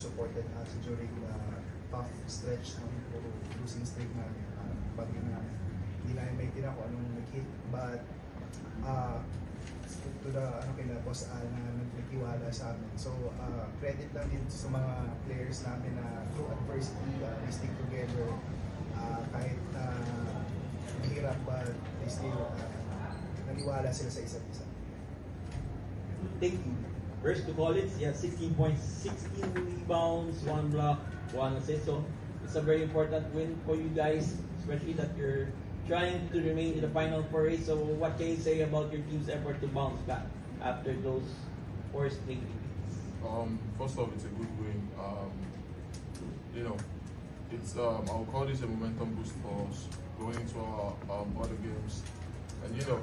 supported us during the tough stretch ng puro losing streak namin. Bagyo na hindi namin maintindihan kung anong nag-hit. But to the kila Boss Al na nagtiwala sa amin. So credit lang din sa mga players namin na through adversity, we stick together. Kahit mahirap, but they still naniwala sila sa isa't isa. Thank you. First to college, you have 16 points, 16 rebounds, 1 block, 1 assist. So it's a very important win for you guys, especially that you're trying to remain in the final four race. So what can you say about your team's effort to bounce back after those 4 straight defeats? First off, it's a good win. You know, it's I'll call this a momentum boost for us going into our other games, and you know,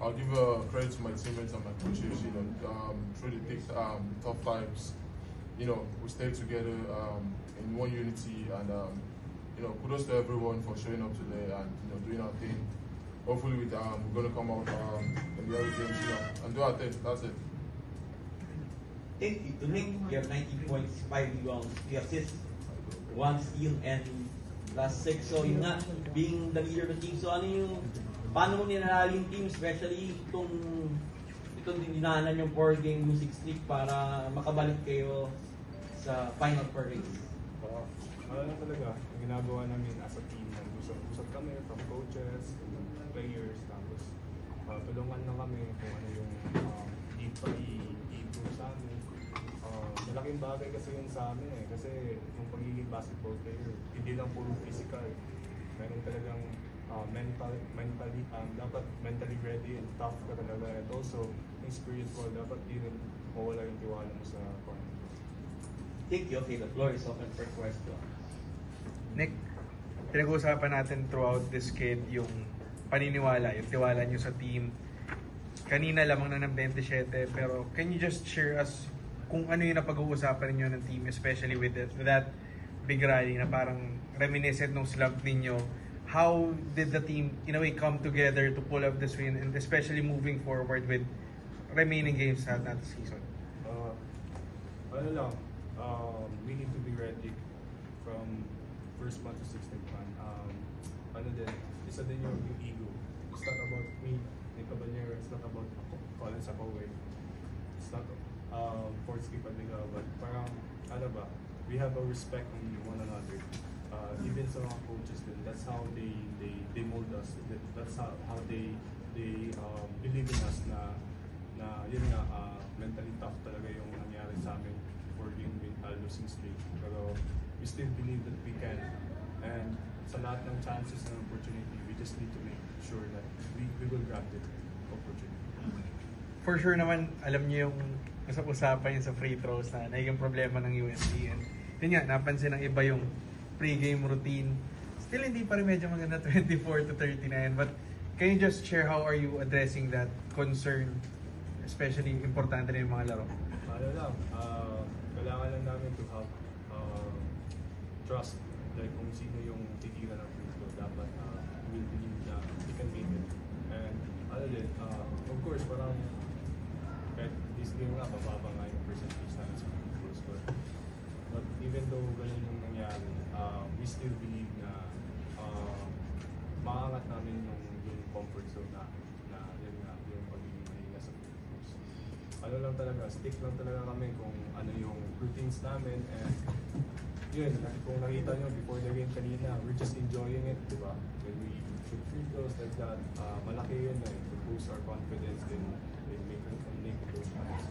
I'll give credit to my teammates and my coaches. You know, through the thick, tough times, you know, we stayed together in one unity, and you know, kudos to everyone for showing up today and you know doing our thing. Hopefully, we're gonna come out in the other games, you know, and do our thing. That's it. Thank you. To Nick, you have 19 points, 5 rebounds, 3 assists, 1 steal, and last 6. So yun nga, being the leader of the team. So ano yung paano mo ninanalo yung team, especially itong dinaanan yung 4-game losing streak para makabalik kayo sa final 4 race? Ano lang talaga, yung ginagawa namin as a team, usap kami from coaches, players, tapos tulungan lang kami kung ano yung i-improve sa amin. Malaking bagay kasi yun sa amin kasi yung pagiging basketball player, hindi lang puro physical. Meron talagang dapat mentally ready and tough ka talaga. And also, yung spiritual, dapat di rin mawala yung tiwala mo sa confidence. Thank you. Okay, the floor is open for questions. Nick, pinag-uusapan natin throughout this kid yung paniniwala, yung tiwala nyo sa team. Kanina lamang na ng 27, pero can you just share us kung ano yung napag-uusapan niyo ng team, especially with that big rally na parang reminiscent nung slump ninyo? How did the team, in a way, come together to pull up this win, and especially moving forward with remaining games na the season? Ano lang, we need to be ready from first month to 16th month. Ano din, isa din yung ego. It's not about me, Nick Caballero. It's not about Colin Sakowe. It's not Fort Skip Adliga, but parang, ano ba, we have a respect on one another. Even sa mga coaches din, that's how they mold us. That's how they believe in us na yun nga, mentally tough talaga yung nangyari sa amin for losing streak. Pero we still believe that we can. And sa lahat ng chances and opportunity, we just need to make sure that we will grab the opportunity. For sure naman, alam niyo yung usap-usapan yun sa free throws na naging problema ng UST. And yun nga, napansin ng iba yung pre-game routine. Still hindi pa rin medyo maganda 24 to 39. But can you just share how are you addressing that concern? Especially importante rin yung mga laro. Ano lang, kailangan lang namin to have trust. Like kung sino yung titira ng free throw, dapat we believe na we can make it. And ano din, of course, parang kahit this game nga, bababa nga yung percentage namin sa free throws. But even though ganun yung nangyari, we still believe na maangat namin yung comfort zone namin na yun nga, yung pagiging mahina sa free throws. Ano lang talaga, stick lang talaga kami kung ano yung routines namin, and yun, kung nakita nyo before the game kanina, we're just enjoying it, di ba? When we shoot free throws like that, malaki yun to boost our confidence in making those shots.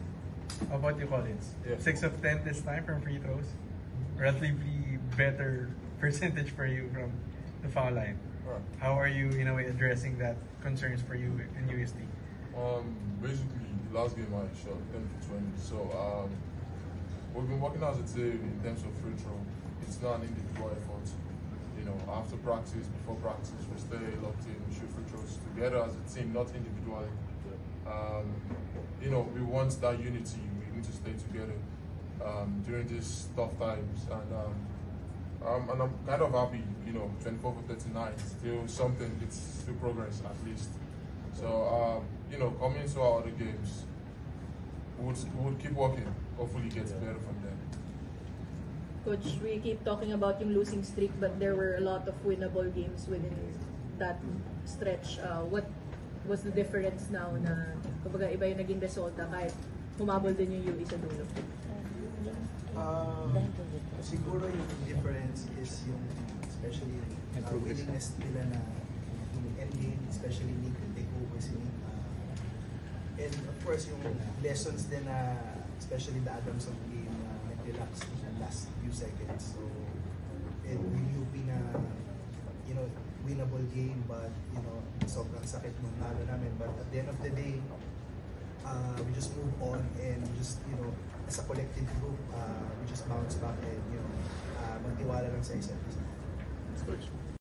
How about you, Collins? Yeah. 6 of 10 this time from free throws? Relatively better percentage for you from the foul line. How are you, in a way, addressing that concerns for you in UST? Basically, last game I shot 10 for 20. So we've been working as a team in terms of free throw. It's not an individual effort. You know, after practice, before practice, we stay locked in, we shoot free throws together as a team, not individually. You know, we want that unity. We need to stay together during these tough times. And I'm kind of happy, you know, 24 for 39, still something, it's still progress at least. So, you know, coming to our other games, we'll keep working, hopefully get better from there. Coach, we keep talking about yung losing streak, but there were a lot of winnable games within that stretch. What was the difference now na kumbaga iba yung naging resulta kahit humabol din yung UE sa dulo? Siguro yung difference is yung especially willingness nila na yung endgame, especially Nick and take over si Nick. And of course yung lessons din na especially the Adamson game na nag-relax in the last few seconds. So and yung UP na winnable game, but sobrang sakit nung talo namin, but at the end of the day we just move on and we just as a collective group we just bounce back and magtiwala lang sa isa't isa.